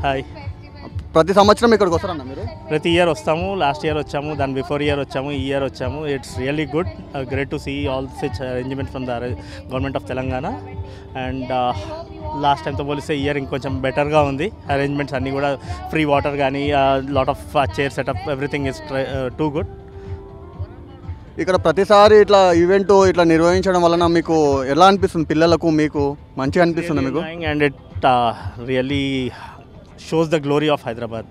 Hi. ప్రతి సంవత్సరం ఇక్కడికి వస్తారన్న మీరు? ప్రతి ఇయర్ వస్తాము. లాస్ట్ ఇయర్ వచ్చాము, దాని బిఫోర్ ఇయర్ వచ్చాము, ఈ ఇయర్ వచ్చాము. It's really good, great to see all such arrangement from the government of Telangana. And last టైంతో పోలిస్తే ఇయర్ ఇంకొంచెం బెటర్గా ఉంది. అరేంజ్మెంట్స్ అన్నీ కూడా ఫ్రీ వాటర్ కానీ, lot of chair setup, everything is too good. ఇక్కడ ప్రతిసారి ఇట్లా ఈవెంట్ ఇట్లా నిర్వహించడం వలన మీకు ఎలా అనిపిస్తుంది? పిల్లలకు మీకు మంచిగా అనిపిస్తుంది మీకు? And it really shows the glory of Hyderabad.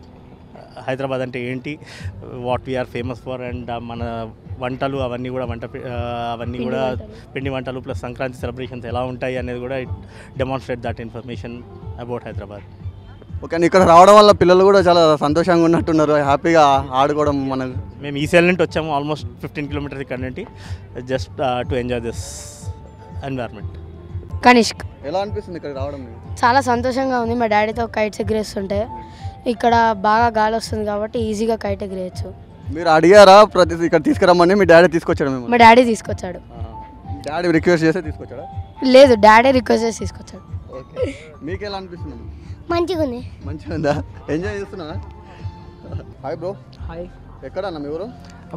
Hyderabad అంటే ఏంటి, what we are famous for, and మన వంటలు అవన్నీ కూడా అవన్నీ కూడా పిండి వంటలు ప్లస్ సంక్రాంతి సెలబ్రేషన్స్ ఎలా ఉంటాయి అనేది కూడా it demonstrate that information about Hyderabad. Okay అండి, ఇక్కడ రావడం వల్ల పిల్లలు కూడా చాలా సంతోషంగా ఉన్నట్టున్నారు, హ్యాపీగా ఆడుకోవడం. మేము ఈసీఎల్ నుండి వచ్చాము, ఆల్మోస్ట్ 15 కిలోమీటర్స్ ఇక్కడ నుండి, just to enjoy this environment. Kanishk. ఎలా అనిపిస్తుంది ఇక్కడ రావడం? చాలా సంతోషంగా ఉంది. మా డాడీతో కైట్స్ ఎగిరేస్తుంటే ఇక్కడ బాగా గాలి వస్తుంది కాబట్టి ఈజీగా కైట్ ఎగిరేయచ్చు. మీరు అడిగారా ఇక్కడ తీసుకురమ్మని? మీ డాడీ తీసుకొచ్చాడు? మా డాడీ తీసుకొచ్చాడు. డాడీ రిక్వెస్ట్ చేస్తే తీసుకొచ్చాడా? లేదు, డాడీ రిక్వెస్ట్ చేసి తీసుకొచ్చాడు. ఓకే, మీకు ఎలా అనిపిస్తుంది? మంచిగా ఉంది. మంచిగా ఉందా? ఎంజాయ్ చేస్తున్నా? Hi bro. హాయ్. ఎక్కడన్నా మీ ఊరు?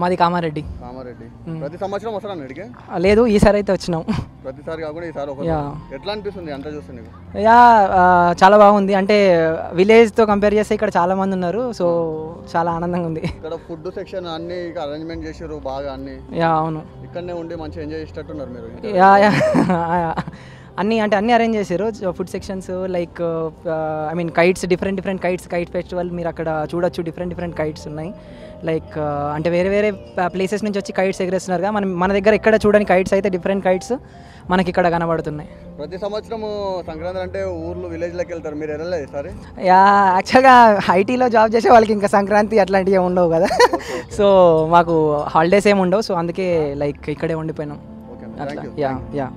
మాది కామారెడ్డి. కామారెడ్డి. ప్రతి సంవత్సరం వస్తారా ఇక్కడికి? లేదు, ఈసారి అయితే వచ్చినాం. ప్రతిసారి కాకుండా ఈసారి ఎట్లా అనిపిస్తుంది అంతా చూస్తే నీకు? యా, చాలా బాగుంది. అంటే విలేజ్తో కంపేర్ చేస్తే ఇక్కడ చాలా మంది ఉన్నారు, సో చాలా ఆనందంగా ఉంది. ఇక్కడ ఫుడ్ సెక్షన్ అన్ని అరేంజ్మెంట్ చేసారు బాగా అన్ని. యా, అవును. ఇక్కడనే ఉండి మంచిగా ఎంజాయ్ చేసేటట్టున్నారు మీరు. యా యా అన్నీ అరేంజ్ చేశారు. Food sections like I mean kites, different kite festival మీరు అక్కడ చూడొచ్చు. డిఫరెంట్ కైట్స్ ఉన్నాయి. లైక్ అంటే వేరే ప్లేసెస్ నుంచి వచ్చి కైట్స్ ఎగరేస్తున్నారుగా. మన దగ్గర ఎక్కడ చూడని కైట్స్ అయితే డిఫరెంట్ కైట్స్ మనకి ఇక్కడ కనబడుతున్నాయి. ప్రతి సంవత్సరం సంక్రాంతి అంటే ఊర్లు విలేజ్లోకి వెళ్తారు, మీరు వెళ్ళలేదు సరే? యా, యాక్చువల్గా ఐటీలో జాబ్ చేసే వాళ్ళకి ఇంకా సంక్రాంతి అట్లాంటివి ఏమి ఉండవు కదా. సో మాకు హాలిడేస్ ఏమి ఉండవు, సో అందుకే లైక్ ఇక్కడే ఉండిపోయినాం అట్లా. Yeah yeah.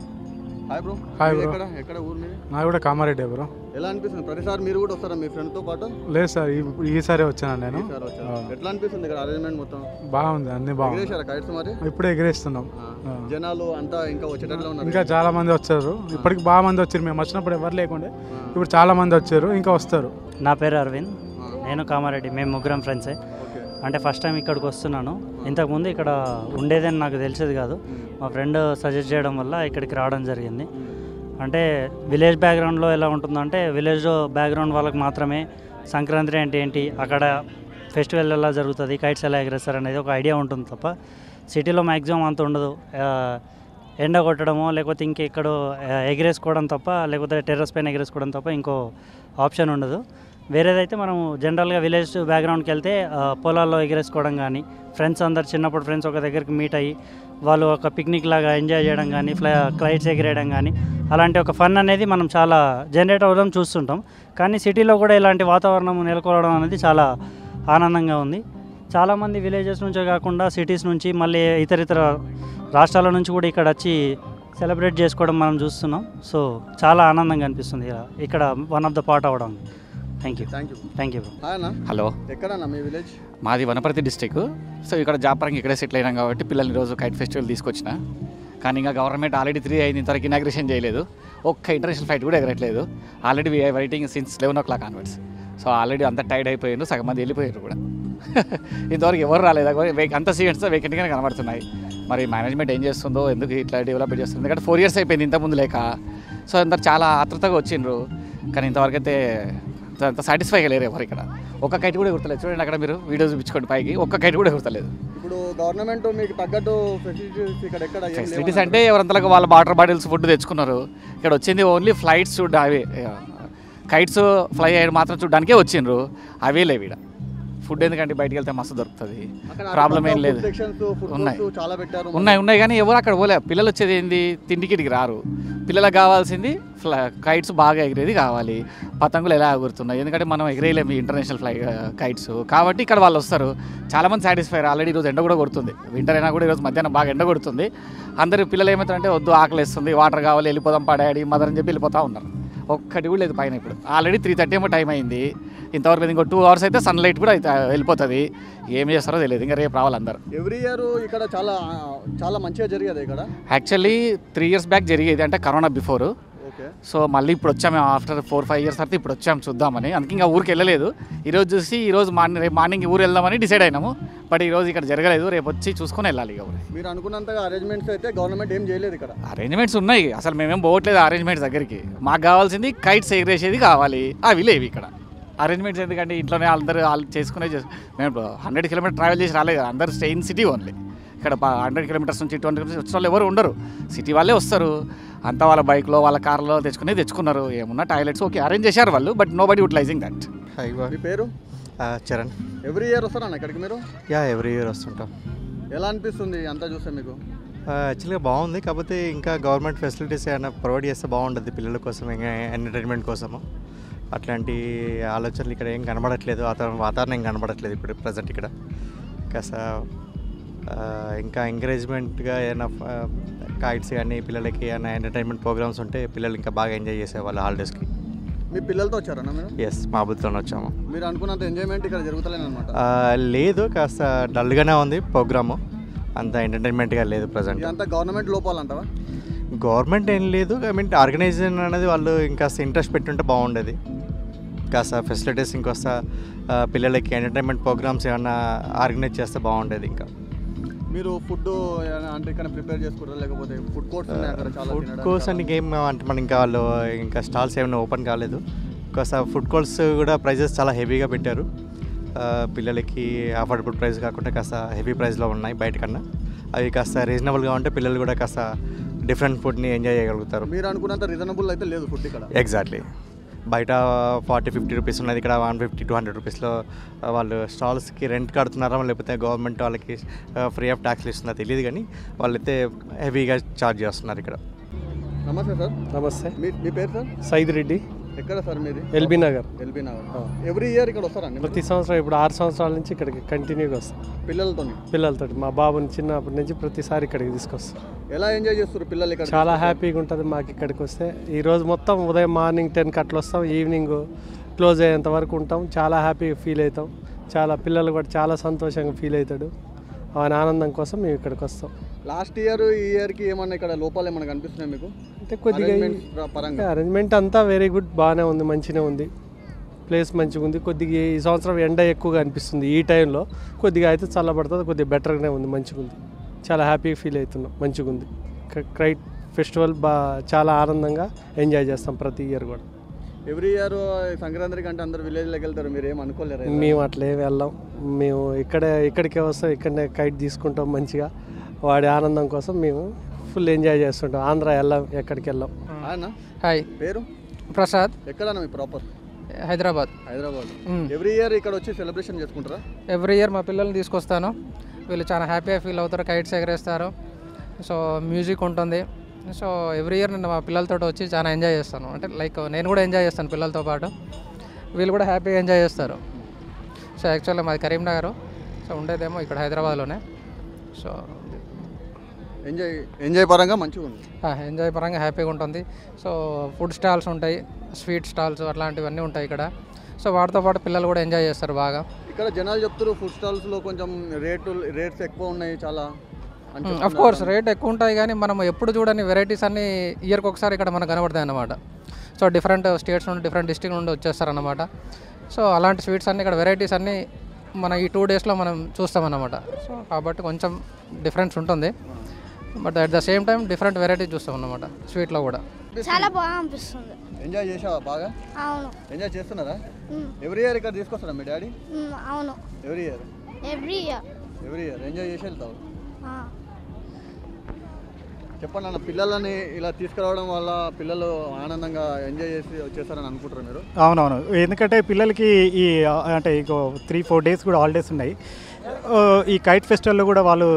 Hi bro. Hi bro. ఎక్కడ ఊరు మీది? నాకు కూడా కామారెడ్డి బ్రో. ఎలా అనిపిస్తుంది? ప్రతిసారి మీరు కూడా వస్తారా మీ ఫ్రెండ్తో పాటు? లేదు సార్, ఈసారి వచ్చాను నేను. ఎట్లా అనిపిస్తుంది ఇక్కడ అరేంజ్మెంట్ మొత్తం? బాగుంది, అన్ని బాగుంది. కైట్స్ మరి ఇప్పుడే ఎగిరేస్తున్నాం. జనాలు అంతా ఇంకా వచ్చేటట్లు ఉన్నారు? ఇంకా చాలా మంది వచ్చారు. ఇప్పటికి బాగా మంది వచ్చారు. మేము వచ్చినప్పుడు ఎవరు లేకుండే, ఇప్పుడు చాలా మంది వచ్చారు, ఇంకా వస్తారు. నా పేరు అరవింద్, నేను కామారెడ్డి. మేము ముగ్గురం ఫ్రెండ్సే. అంటే ఫస్ట్ టైం ఇక్కడికి వస్తున్నాను. ఇంతకుముందు ఇక్కడ ఉండేదని నాకు తెలిసేది కాదు. మా ఫ్రెండ్ సజెస్ట్ చేయడం వల్ల ఇక్కడికి రావడం జరిగింది. అంటే విలేజ్ బ్యాక్గ్రౌండ్లో ఎలా ఉంటుందంటే, విలేజ్ బ్యాక్గ్రౌండ్ వాళ్ళకి మాత్రమే సంక్రాంతి అంటే ఏంటి, అక్కడ ఫెస్టివల్ ఎలా జరుగుతుంది, కైట్స్ ఎలా ఎగరేస్తారు అనేది ఒక ఐడియా ఉంటుంది తప్ప సిటీలో మ్యాక్సిమం అంత ఉండదు. ఎండ కొట్టడమో లేకపోతే ఇంకెక్కడో ఎగిరేసుకోవడం తప్ప, లేకపోతే టెర్రస్ పైన ఎగరేసుకోవడం తప్ప ఇంకో ఆప్షన్ ఉండదు. వేరేదైతే మనం జనరల్గా విలేజ్ బ్యాక్గ్రౌండ్కి వెళ్తే పొలాల్లో ఎగరేసుకోవడం కానీ, ఫ్రెండ్స్ అందరు చిన్నప్పుడు ఫ్రెండ్స్ ఒక దగ్గరికి మీట్ అయ్యి వాళ్ళు ఒక పిక్నిక్ లాగా ఎంజాయ్ చేయడం కానీ, ఫ్లైట్స్ ఎగిరేయడం కానీ, అలాంటి ఒక ఫన్ అనేది మనం చాలా జనరేట్ అవ్వడం చూస్తుంటాం. కానీ సిటీలో కూడా ఇలాంటి వాతావరణం నెలకొనడం అనేది చాలా ఆనందంగా ఉంది. చాలామంది విలేజెస్ నుంచే కాకుండా సిటీస్ నుంచి మళ్ళీ ఇతర రాష్ట్రాల నుంచి కూడా ఇక్కడ వచ్చి సెలబ్రేట్ చేసుకోవడం మనం చూస్తున్నాం. సో చాలా ఆనందంగా అనిపిస్తుంది ఇక్కడ వన్ ఆఫ్ ద పార్ట్ అవ్వడం. Thank you bro. హలో. ఎక్కడన్నా మీ విలేజ్? మాది వనపర్తి డిస్టిక్. సో ఇక్కడ జాబ్ పరంగా ఇక్కడే సెటిల్ అయినాం కాబట్టి పిల్లల్ని రోజు కైట్ ఫెస్టివల్ తీసుకొచ్చిన. కానీ ఇంకా గవర్నమెంట్ ఆల్రెడీ 3 అయింది, ఇంతవరకు ఇనాగ్రేషన్ చేయలేదు. ఒక్క ఇంటర్నేషనల్ ఫ్లైట్ కూడా ఎగరట్లేదు. Already we're waiting since 11 o'clock onwards. So already అంతా టైర్డ్ అయిపోయారు, సగం మంది వెళ్ళిపోయారు కూడా. ఇంతవరకు ఎవరు రాలేదు. అంత సీట్స్ వేకెంట్గానే కనబడుతున్నాయి. మరి మేనేజ్మెంట్ ఏం చేస్తుందో, ఎందుకు ఇట్లా డెవలప్ చేస్తుంది? ఎందుకంటే 4 years అయిపోయింది ఇంతకుముందు లేక. సో అందరు చాలా ఆతృతగా వచ్చిండ్రు, కానీ ఇంతవరకు అయితే అంత సాటిస్ఫైగా లేరు ఎవరు. ఇక్కడ ఒక్క కైట్ కూడా ఎగురతలేదు. చూడండి అక్కడ మీరు వీడియో చూపించుకోండి, పైకి ఒక్క కైట్ కూడా ఎగురతలేదు. ఇప్పుడు గవర్నమెంట్ మీకు తగ్గట్టు ఫెసిలిటీస్ అంటే ఎవరంతలకు వాళ్ళ వాటర్ బాటిల్స్ ఫుడ్ తెచ్చుకున్నారు. ఇక్కడ వచ్చింది ఓన్లీ ఫ్లైట్స్ అవి కైట్స్ ఫ్లై అయ్యడం మాత్రం చూడడానికే వచ్చిండ్రు. అవే లేవు ఇక్కడ. ఫుడ్ ఎందుకంటే బయటికి వెళ్తే మస్తు దొరుకుతుంది, ప్రాబ్లం ఏం లేదు. ఉన్నాయి కానీ ఎవరు అక్కడ పోలే. పిల్లలు వచ్చేది ఏంది, తిండికిడికి రారు. పిల్లలకు కావాల్సింది కైట్స్ బాగా ఎగిరేది కావాలి. పతంగులు ఎలా ఎగురుతున్నాయి, ఎందుకంటే మనం ఎగిరేయలేము ఇంటర్నేషనల్ కైట్స్ కాబట్టి ఇక్కడ వాళ్ళు వస్తారు. చాలామంది సాటిస్ఫై. ఆల్రెడీ ఈరోజు ఎండ కూడా కొడుతుంది, వింటర్ అయినా కూడా ఈరోజు మధ్యాహ్నం బాగా ఎండ కొడుతుంది. అందరు పిల్లలు ఏమవుతారంటే వద్దు ఆకలిస్తుంది, వాటర్ కావాలి, వెళ్ళిపోదాం డాడీ మదర్ అని చెప్పి వెళ్ళిపోతూ ఉన్నారు. ఒక్కటి కూడా లేదు పైన. ఇప్పుడు ఆల్రెడీ 3:30 ఏమో టైం అయింది. ఇంతవరకు ఇంకో 2 hours అయితే సన్లైట్ కూడా అయితే వెళ్ళిపోతుంది. ఏం చేస్తారో తెలియదు. ఇంకా రేపు రావాలి అందరు. ఎవ్రీ ఇయర్ ఇక్కడ చాలా మంచిగా జరిగేది ఇక్కడ. యాక్చువల్లీ 3 years బ్యాక్ జరిగేది, అంటే కరోనా బిఫోర్. సో మళ్ళీ ఇప్పుడు వచ్చాము ఆఫ్టర్ 4-5 ఇయర్స్ తర్వాత ఇప్పుడు వచ్చాము చూద్దామని. అందుకే ఇంకా ఊరికి వెళ్ళలేదు. ఈరోజు చూసి రేపు మార్నింగ్ ఊరు వెళ్దామని డిసైడ్ అయినాము. బట్ ఈరోజు ఇక్కడ జరగలేదు, రేపు వచ్చి చూసుకొని వెళ్ళాలి. ఇక మీరు అనుకున్నంతగా అరేంజ్మెంట్స్ అయితే గవర్నమెంట్ ఏం చేయలేదు ఇక్కడ. అరేంజ్మెంట్స్ ఉన్నాయి, అసలు మేమేం పోవట్లేదు అరేంజ్మెంట్స్ దగ్గరికి. మాకు కావాల్సింది కైట్స్ ఎగిరేసేది కావాలి, అవి లేవు ఇక్కడ. అరేంజ్మెంట్స్ ఎందుకంటే ఇంట్లోనే అందరూ వాళ్ళు మేము 100 కిలోమీటర్ ట్రావెల్ చేసి రాలేదు కదా, అందరూ స్టే ఇన్ సిటీ ఓన్లీ. ఇక్కడ 100 కిలోమీటర్స్ నుంచి 200 కిలోమీటర్స్ వచ్చిన వాళ్ళు ఎవరు ఉండరు, సిటీ వాళ్ళే వస్తారు. అంతా వాళ్ళ బైక్లో వాళ్ళ కార్లో తెచ్చుకున్నారు. ఏమున్నా టాయిలెట్స్ ఓకే అరేంజ్ చేశారు వాళ్ళు, but nobody utilizing that. మీ పేరు? చరణ్. ఎవ్రీ ఇయర్ వస్తారా ఇక్కడికి మీరు? ఎవ్రీ ఇయర్ వస్తుంటాం. ఎలా అనిపిస్తుంది అంతా చూస్తే మీకు? యాక్చువల్గా బాగుంది, కాకపోతే ఇంకా గవర్నమెంట్ ఫెసిలిటీస్ ఏమైనా ప్రొవైడ్ చేస్తే బాగుంటుంది పిల్లల కోసం, ఇంకా ఎంటర్టైన్మెంట్ కోసము. అట్లాంటి ఆలోచనలు ఇక్కడ ఏం కనబడట్లేదు, వాతావరణం ఏం కనబడట్లేదు ఇప్పుడు ప్రజెంట్ ఇక్కడ. కాస్త ఇంకా ఎంకరేజ్మెంట్గా ఏమైనా కైట్స్ కానీ పిల్లలకి ఏమైనా ఎంటర్టైన్మెంట్ ప్రోగ్రామ్స్ ఉంటే పిల్లలు ఇంకా బాగా ఎంజాయ్ చేసేవాళ్ళు హాలిడేస్కి. మీ పిల్లలతో వచ్చారన్నా మీరు? ఎస్, మా బుద్ధితోనే వచ్చాము. మీరు అనుకున్నంత ఎంజాయ్మెంట్ ఇక్కడ జరుగుతలేనమాట? లేదు, కాస్త డల్గానే ఉంది ప్రోగ్రాము, అంత ఎంటర్టైన్మెంట్గా లేదు ప్రజెంట్. అంతా గవర్నమెంట్ లోపాలంటావా? గవర్నమెంట్ ఏం లేదు, ఐ మీన్ ఆర్గనైజేషన్ అనేది వాళ్ళు ఇంకాస్త ఇంట్రెస్ట్ పెట్టుంటే బాగుండేది. కాస్త ఫెసిలిటీస్ ఇంకొస్త పిల్లలకి ఎంటర్టైన్మెంట్ ప్రోగ్రామ్స్ ఏమైనా ఆర్గనైజ్ చేస్తే బాగుండేది. ఇంకా మీరు ఫుడ్ అంటే ఇక్కడ ప్రిపేర్ చేసుకుంటారా, లేకపోతే ఫుడ్ కోర్ట్స్ ఉన్నాయి అక్కడ? చాలా ఫుడ్ కోర్ట్స్ అని గేమ్ అంటే మన ఇంకా వాళ్ళు ఇంకా స్టాల్స్ ఏమైనా ఓపెన్ కాలేదు. కాస్త ఫుడ్ కోర్ట్స్ కూడా ప్రైజెస్ చాలా హెవీగా పెట్టారు. పిల్లలకి అఫోర్డబుల్ ప్రైస్ కాకుండా కాస్త హెవీ ప్రైస్లో ఉన్నాయి బయట కన్నా. అవి కాస్త రీజనబుల్గా ఉంటే పిల్లలు కూడా కాస్త డిఫరెంట్ ఫుడ్ని ఎంజాయ్ చేయగలుగుతారు. మీరు అనుకున్నంత రీజనబుల్ అయితే లేదు ఫుడ్ ఇక్కడ. ఎగ్జాక్ట్లీ, బయట 40-50 రూపీస్ ఉన్నది, ఇక్కడ 150-200 రూపీస్లో వాళ్ళు స్టాల్స్కి రెంట్ కడుతున్నారా, లేకపోతే గవర్నమెంట్ వాళ్ళకి ఫ్రీ ఆఫ్ ట్యాక్స్లు ఇస్తుందా తెలియదు, కానీ వాళ్ళైతే హెవీగా ఛార్జ్ చేస్తున్నారు ఇక్కడ. నమస్తే సార్. నమస్తే. మీ పేరు సార్? సైద్ రెడ్డి. ఎక్కడ సార్ మీది? LB Nagar. LB Nagar. Every year ఇక్కడ వస్తారండి? ప్రతి సంవత్సరం, ఇప్పుడు 6 సంవత్సరాల నుంచి ఇక్కడికి కంటిన్యూగా వస్తాం పిల్లలతో. మా బాబుని చిన్నప్పటి నుంచి ప్రతిసారి ఇక్కడికి తీసుకొస్తాం. ఎలా ఎంజాయ్ చేస్తారు పిల్లలు ఇక్కడ? చాలా హ్యాపీగా ఉంటుంది మాకు ఇక్కడికి వస్తే. ఈరోజు మొత్తం ఉదయం మార్నింగ్ 10కి అట్లా వస్తాం, ఈవినింగ్ క్లోజ్ అయ్యేంత వరకు ఉంటాం. చాలా హ్యాపీగా ఫీల్ అవుతాం. చాలా పిల్లలు కూడా చాలా సంతోషంగా ఫీల్ అవుతాడు. ఆయన ఆనందం కోసం మేము ఇక్కడికి వస్తాం. లాస్ట్ ఇయర్ ఈ ఇయర్కి ఏమన్నా ఇక్కడ లోపాలు ఏమన్నా కనిపిస్తున్నాయి మీకు? అంటే కొద్దిగా అరేంజ్మెంట్ అంతా వెరీ గుడ్, బాగానే ఉంది, మంచిగా ఉంది. ప్లేస్ మంచిగా ఉంది. కొద్దిగా ఈ సంవత్సరం ఎండ ఎక్కువగా అనిపిస్తుంది ఈ టైంలో, కొద్దిగా అయితే చల్లబడుతుంది, కొద్దిగా బెటర్గానే ఉంది, మంచిగా ఉంది. చాలా హ్యాపీగా ఫీల్ అవుతున్నాం, మంచిగా ఉంది. కైట్ ఫెస్టివల్ చాలా ఆనందంగా ఎంజాయ్ చేస్తాం ప్రతి ఇయర్ కూడా. ఎవ్రీ ఇయర్ సంక్రాంతికి అంటే అందరు విలేజ్లోకి వెళ్తారు, మీరు ఏం అనుకోలేరు? మేము అట్లా ఏమి వెళ్ళాం, మేము ఇక్కడికే వస్తాం, ఇక్కడనే కైట్ తీసుకుంటాం మంచిగా. వాడి ఆనందం కోసం మేము ఫుల్ ఎంజాయ్ చేస్తుంటాం. ఆంధ్ర వెళ్ళాం, ఎక్కడికి వెళ్ళాం. హాయ్, పేరు? ప్రసాద్. ఎక్కడన్నా మీ ప్రాపర్? హైదరాబాద్. ఎవ్రీ ఇయర్ ఇక్కడ వచ్చి సెలబ్రేషన్ చేసుకుంటారా? ఎవ్రీ ఇయర్ మా పిల్లల్ని తీసుకొస్తాను, వీళ్ళు చాలా హ్యాపీగా ఫీల్ అవుతారు, కైట్స్ ఎగరేస్తారు. సో మ్యూజిక్ ఉంటుంది. సో ఎవ్రీ ఇయర్ నేను మా పిల్లలతో వచ్చి చాలా ఎంజాయ్ చేస్తాను. అంటే లైక్ నేను కూడా ఎంజాయ్ చేస్తాను పిల్లలతో పాటు, వీళ్ళు కూడా హ్యాపీగా ఎంజాయ్ చేస్తారు. సో యాక్చువల్గా మాది కరీంనగర్, సో ఉండేదేమో ఇక్కడ హైదరాబాద్లోనే. సో ఎంజాయ్ పరంగా మంచిగా ఉంది. ఎంజాయ్ పరంగా హ్యాపీగా ఉంటుంది. సో ఫుడ్ స్టాల్స్ ఉంటాయి, స్వీట్ స్టాల్స్ అట్లాంటివన్నీ ఉంటాయి ఇక్కడ. సో వాటితో పాటు పిల్లలు కూడా ఎంజాయ్ చేస్తారు బాగా. ఇక్కడ జనాలు చెప్తారు ఫుడ్ స్టాల్స్లో కొంచెం రేట్స్ ఎక్కువ ఉన్నాయి చాలా. అఫ్ కోర్స్ రేట్ ఎక్కువ ఉంటాయి, కానీ మనం ఎప్పుడు చూడని వెరైటీస్ అన్నీ ఇయర్కి ఒకసారి ఇక్కడ మనకు కనబడతాయి అన్నమాట. సో డిఫరెంట్ స్టేట్స్ నుండి, డిఫరెంట్ డిస్ట్రిక్ట్ నుండి వచ్చేస్తారన్నమాట. సో అలాంటి స్వీట్స్ అన్నీ ఇక్కడ వెరైటీస్ అన్నీ మన ఈ 2 డేస్లో మనం చూస్తామన్నమాట. సో కాబట్టి కొంచెం డిఫరెన్స్ ఉంటుంది, but at the same time different varieties చూస్తాం అన్నమాట స్వీట్లో కూడా. చాలా బాగా అనిపిస్తుంది. ఎంజాయ్ చేసావా బాగా? అవును. ఎంజాయ్ చేస్తున్నారా? ఎవ్రీ ఇయర్ ఇక్కడ తీసుకొస్తారా మీ డాడీ? అవును. ఎవ్రీ ఇయర్ ఎంజాయ్ చేసి వెళ్తావు. చెప్పండి అన్న, పిల్లలని ఇలా తీసుకురావడం వల్ల పిల్లలు ఆనందంగా ఎంజాయ్ చేసి వచ్చేస్తారని అనుకుంటారు మీరు? అవునవును, ఎందుకంటే పిల్లలకి ఈ అంటే ఇంకో 3-4 డేస్ కూడా హాలిడేస్ ఉన్నాయి. ఈ కైట్ ఫెస్టివల్లో కూడా వాళ్ళు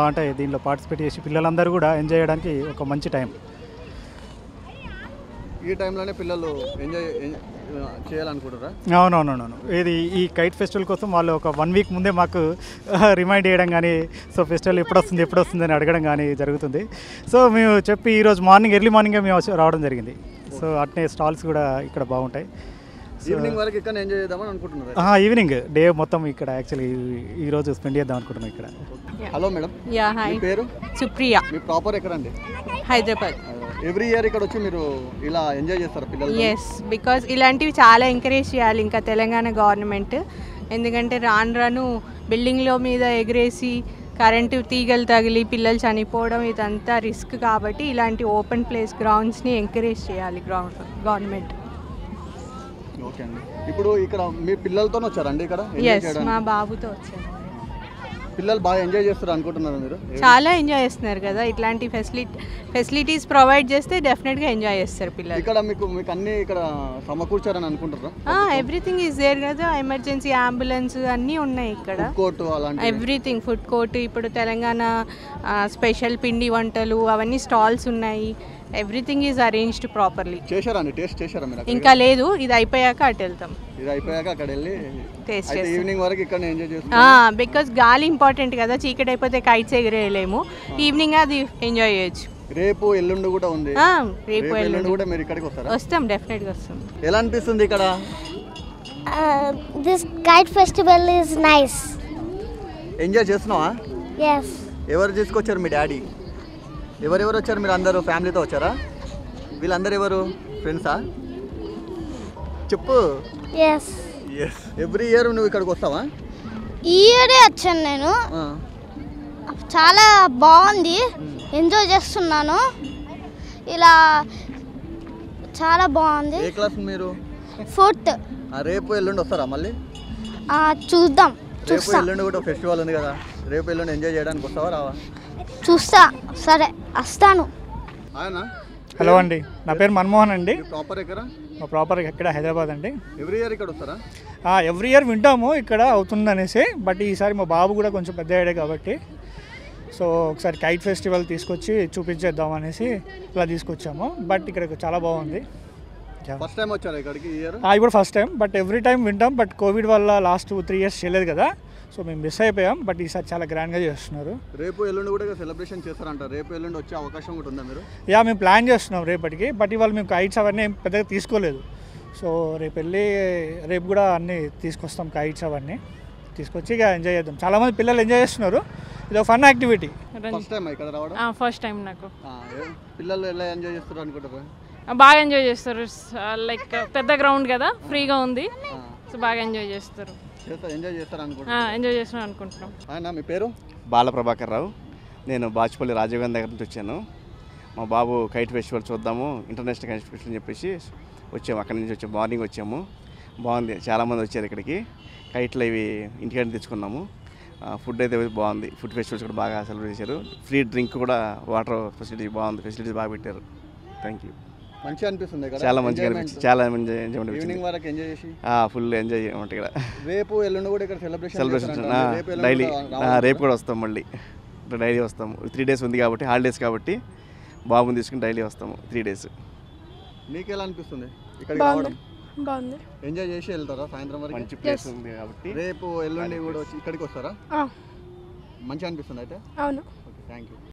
అంటే దీనిలో పార్టిసిపేట్ చేసి పిల్లలందరూ కూడా ఎంజాయ్ చేయడానికి ఒక మంచి టైం. ఈ టైంలోనే పిల్లలు ఎంజాయ్ చేయాలనుకుంటారా? అవునవునవును, ఈ కైట్ ఫెస్టివల్ కోసం వాళ్ళు ఒక 1 వీక్ ముందే మాకు రిమైండ్ చేయడం కానీ, సో ఫెస్టివల్ ఎప్పుడు వస్తుంది అని అడగడం కానీ జరుగుతుంది. సో మేము చెప్పి ఈరోజు ఎర్లీ మార్నింగే మేము రావడం జరిగింది. సో అట్నే స్టాల్స్ కూడా ఇక్కడ బాగుంటాయి. ఈవినింగ్ వరకు ఇక్కడ ఎంజాయ్ చేద్దామని అనుకుంటున్నారు? ఈవినింగ్ డే మొత్తం ఇక్కడ యాక్చువల్లీ ఈరోజు స్పెండ్ చేద్దాం అనుకుంటున్నాం ఇక్కడ. హలో మేడం, మీ పేరు? సుప్రియ. మీ ప్రాపర్ ఎక్కడండి? హైదరాబాద్. ఎవ్రీ ఇయర్ ఇక్కడ వచ్చి మీరు ఇలా ఎంజాయ్ చేస్తారా పిల్లలు? ఎస్, బికాజ్ ఇలాంటివి చాలా ఎంకరేజ్ చేయాలి ఇంకా తెలంగాణ గవర్నమెంట్. ఎందుకంటే రాను రాను బిల్డింగ్లో మీద ఎగిరేసి కరెంటు తీగలు తగిలి పిల్లలు చనిపోవడం ఇదంతా రిస్క్. కాబట్టి ఇలాంటి ఓపెన్ ప్లేస్ గ్రౌండ్స్ని ఎంకరేజ్ చేయాలి గవర్నమెంట్. ఓకే అండి. ఇప్పుడు ఇక్కడ మీ పిల్లలతో వచ్చారండి ఇక్కడ? ఎస్, మా బాబుతో వచ్చాను. పిల్లలు బాగా ఎంజాయ్ చేస్తారు అనుకుంటున్నారు మీరు? చాలా ఎంజాయ్ చేస్తున్నారు కదా, ఇట్లాంటి ఫెసిలిటీస్ ప్రొవైడ్ చేస్తే డెఫినెట్గా ఎంజాయ్ చేస్తారు పిల్లలు. ఇక్కడ మీకు అన్ని ఇక్కడ సమకూర్చారని అనుకుంటారా? ఎవ్రీథింగ్ ఈజ్ దేర్ కదా, ఎమర్జెన్సీ అంబులెన్స్ అన్నీ ఉన్నాయి ఇక్కడ. కోర్టు అలాంటి ఎవ్రీథింగ్, ఫుడ్ కోర్ట్, ఇప్పుడు తెలంగాణ స్పెషల్ పిండి వంటలు అవన్నీ స్టాల్స్ ఉన్నాయి. Everything is arranged properly. చేశారా అండి? టేస్ట్ చేశారా మీరు? ఇంకా లేదు, ఇది అయిపోయాక అటు వెళ్తాం. ఇది అయిపోయాక అక్కడ వెళ్ళి టేస్ట్ చేస్తాం. ఈవినింగ్ వరకు ఇక్కడ ఎంజాయ్ చేస్తాం. బికాస్ గాలి ఇంపార్టెంట్ కదా, చీకటి అయిపోతే కైట్స్ ఎగిరేయలేము. ఈవినింగ్ అది ఎంజాయ్ చేయొచ్చు. రేపు ఎల్లుండి కూడా ఉంది. రేపు ఎల్లుండి కూడా మీరు ఇక్కడికి వస్తారా? వస్తాం, డెఫినెట్గా వస్తాం. ఎలా అనిపిస్తుంది ఇక్కడ? This kite festival is nice. Enjoy చేస్తున్నావా? ఎస్. ఎవరు తీసుకొచ్చారు? మీ డాడీ. ఎవరెవరు వచ్చారు? మీరు అందరూ ఫ్యామిలీతో వచ్చారా? వీళ్ళందరూ ఎవరు? ఫ్రెండ్సా? చెప్పు. ఎస్. ఎస్. ఎవ్రీ ఇయర్ నువ్వు ఇక్కడికి వస్తావా? ఈ ఇయరే వచ్చాను నేను. చాలా బాగుంది, ఎంజాయ్ చేస్తున్నాను. ఇలా చాలా బాగుంది. ఏ క్లాస్ మీరు? 4th. రేపు ఎల్లుండి వస్తారా మళ్ళీ? చూద్దాం. రేపు ఎల్లుండి కూడా ఫెస్టివల్ ఉంది కదా, రేపు ఎల్లుండి ఎంజాయ్ చేయడానికి వస్తావా రావా? చూస్తా. సరే, వస్తాను. హలో అండి, నా పేరు మన్మోహన్ అండి. ప్రాపర్ ఎక్కడ? మా ప్రాపర్ ఇక్కడ హైదరాబాద్ అండి. ఎవ్రీ ఇయర్ ఇక్కడ వస్తారా? ఎవ్రీ ఇయర్ వింటాము ఇక్కడ అవుతుందనేసి, బట్ ఈసారి మా బాబు కూడా కొంచెం పెద్ద అయ్యాడే కాబట్టి సో ఒకసారి కైట్ ఫెస్టివల్ తీసుకొచ్చి చూపించేద్దాం అనేసి ఇలా తీసుకొచ్చాము. బట్ ఇక్కడ చాలా బాగుంది. ఫస్ట్ టైం వచ్చారా ఇక్కడికి? ఇప్పుడు first time, but every time వింటాం. బట్ కోవిడ్ వల్ల లాస్ట్ 3 years చేయలేదు కదా, సో మేము మిస్ అయిపోయాం. బట్ ఈసారి చాలా గ్రాండ్గా చేస్తున్నారు. రేపు ఎల్లుండి కూడా సెలబ్రేషన్ చేస్తారంట. రేపు ఎల్లుండి వచ్చే అవకాశం కూడా ఉందా మీరు? మేము ప్లాన్ చేస్తున్నాం రేపటికి. బట్ ఇవాళ మేము కైట్స్ అవన్నీ పెద్దగా తీసుకోలేదు. సో రేపు వెళ్ళి రేపు కూడా అన్నీ తీసుకొస్తాం, కైట్స్ అవన్నీ తీసుకొచ్చి ఇక ఎంజాయ్ చేద్దాం. చాలామంది పిల్లలు ఎంజాయ్ చేస్తున్నారు. ఇది ఒక ఫన్ యాక్టివిటీ. ఫస్ట్ టైం ఇక్కడ రావడం? ఫస్ట్ టైం నాకు. పిల్లలు ఎలా ఎంజాయ్ చేస్తారు అనుకుంటారు? బాగా ఎంజాయ్ చేస్తారు. లైక్ పెద్ద గ్రౌండ్ కదా, ఫ్రీగా ఉంది, సో బాగా ఎంజాయ్ చేస్తారు. ఎంజాయ్ చేస్తున్నాను అనుకుంటున్నాం. ఆయన మీ పేరు? బాలప్రభాకర్ రావు. నేను బాచుపల్లి రాజీవ్ గాంధీ దగ్గర నుంచి వచ్చాను. మా బాబు కైట్ ఫెస్టివల్ చూద్దాము, ఇంటర్నేషనల్ కైట్ ఫెస్టివల్ అని చెప్పేసి వచ్చాము. అక్కడి నుంచి వచ్చాము, మార్నింగ్ వచ్చాము. బాగుంది, చాలామంది వచ్చారు ఇక్కడికి. కైట్లు ఇవి ఇంటికాడ తెచ్చుకున్నాము. ఫుడ్ అయితే బాగుంది. ఫుడ్ ఫెస్టివల్స్ కూడా బాగా సెలబ్రేట్ చేశారు. ఫ్రీ డ్రింక్ కూడా, వాటర్ ఫెసిలిటీ బాగుంది. ఫెసిలిటీస్ బాగా పెట్టారు. Thank you. మంచిగా అనిపిస్తుంది. చాలా మంచిగా అనిపించింది. చాలా ఎంజాయ్మెంట్ ఈవినింగ్ వరకు ఎంజాయ్ చేసి ఫుల్ ఎంజాయ్ చేయమంటే ఇక్కడ. రేపు ఎల్లుండి కూడా ఇక్కడ సెలబ్రేషన్ డైలీ. రేపు కూడా వస్తాం, మళ్ళీ డైలీ వస్తాము. 3 days ఉంది కాబట్టి, హాలిడేస్ కాబట్టి బాబుని తీసుకుని డైలీ వస్తాము 3 days. మీకు ఎలా అనిపిస్తుంది ఇక్కడికి రావడం? బాగుంది. ఎంజాయ్ చేసి వెళ్తారా సాయంత్రం వరకు? మంచి ప్లేస్ ఉంది కాబట్టి. రేపు ఎల్లుండి కూడా వచ్చి ఇక్కడికి వస్తారా? మంచిగా అనిపిస్తుంది అయితే. అవును. Okay, thank you.